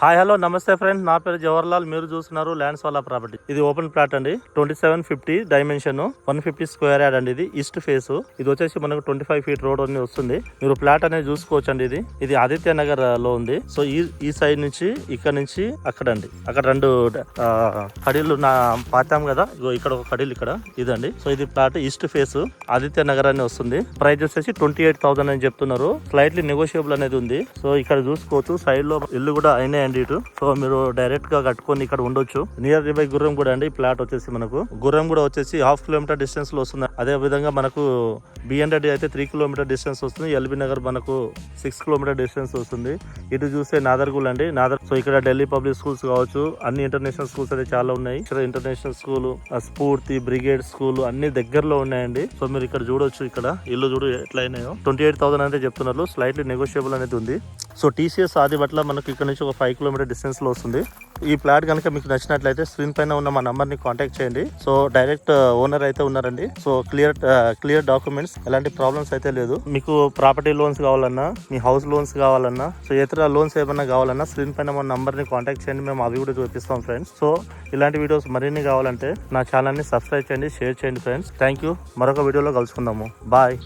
Hi hello నమస్తే friends, నా పేరు జవహర్లాల్. మీరు చూస్తున్నారు ల్యాండ్స్ వాలా ప్రాపర్టీ. ఇది ఓపెన్ ప్లాట్ అండి. 2750 డైమెన్షన్, 150 స్క్వేర్ యార్డ్ అండి. ఇది ఈస్ట్ ఫేస్. ఇది వచ్చేసి మనకు 25 ఫీట్ రోడ్ అని వస్తుంది. మీరు ప్లాట్ అనేది చూసుకోవచ్చు అండి. ఇది ఆదిత్య నగర్ లో ఉంది. సో ఈ సైడ్ నుంచి ఇక్కడ నుంచి అక్కడ అండి. అక్కడ రెండు కడీలు పాతాం కదా, ఇక్కడ ఒక కడీలు ఇక్కడ ఇదండి. సో ఇది plot east face Aditya Nagar అని వస్తుంది. ప్రైస్ వచ్చేసి 28,000 అని చెప్తున్నారు. స్లైట్లీ నెగోషియబుల్ అనేది ఉంది. సో ఇక్కడ చూసుకోవచ్చు, సైడ్ లో ఇల్లు కూడా అయినాయి. సో మీరు డైరెక్ట్ గా కట్టుకొని ఇక్కడ ఉండొచ్చు. నియర్ బై గుర్రం కూడా అండి. ప్లాట్ వచ్చేసి మనకు గుర్రం కూడా వచ్చేసి 1/2 కిలోమీటర్ డిస్టెన్స్ లో వస్తుంది. అదే విధంగా మనకు బిఎన్రెడ్డి అయితే 3 కిలోమీటర్ డిస్టెన్స్ వస్తుంది. ఎల్బీ నగర్ మనకు 6 కిలోమీటర్ డిస్టెన్స్ వస్తుంది. ఇటు చూస్తే నాదర్గుల్ అండి. సో ఇక్కడ ఢిల్లీ పబ్లిక్ స్కూల్స్ కావచ్చు, అన్ని ఇంటర్నేషనల్ స్కూల్స్ అయితే చాలా ఉన్నాయి. ఇక్కడ ఇంటర్నేషనల్ స్కూల్, స్ఫూర్తి, బ్రిగేడ్ స్కూల్ అన్ని దగ్గరలో ఉన్నాయండి. సో మీరు ఇక్కడ చూడొచ్చు. ఇక్కడ ఇల్లు చూడు ఎట్లా అయినాయో. 28,000 అయితే చెప్తున్నారు. స్లైట్లీ నెగోషియబుల్ అనేది ఉంది. సో టీసీఎస్ ఆదిబట్ల మనకు ఇక్కడ నుంచి ఒక 5 కిలోమీటర్ డిస్టెన్స్ లో వస్తుంది. ఈ ప్లాట్ కనుక మీకు నచ్చినట్లయితే స్క్రీన్ పైన ఉన్న మా నంబర్ ని కాంటాక్ట్ చేయండి. సో డైరెక్ట్ ఓనర్ అయితే ఉన్నారండి. సో క్లియర్ డాక్యుమెంట్స్, ఎలాంటి ప్రాబ్లమ్స్ అయితే లేదు. మీకు ప్రాపర్టీ లోన్స్ కావాలన్నా, మీ హౌస్ లోన్స్ కావాలన్నా, సో ఇతర లోన్స్ ఏమన్నా కావాలన్నా స్క్రీన్ పైన మా నంబర్ ని కాంటాక్ట్ చేయండి. మేము అవి కూడా చూపిస్తాం ఫ్రెండ్స్. సో ఇలాంటి వీడియోస్ మరిన్ని కావాలంటే నా ఛానల్ ని సబ్స్క్రైబ్ చేయండి, షేర్ చేయండి ఫ్రెండ్స్. Thank you. మరొక వీడియోలో కలుసుకుందాము. బాయ్.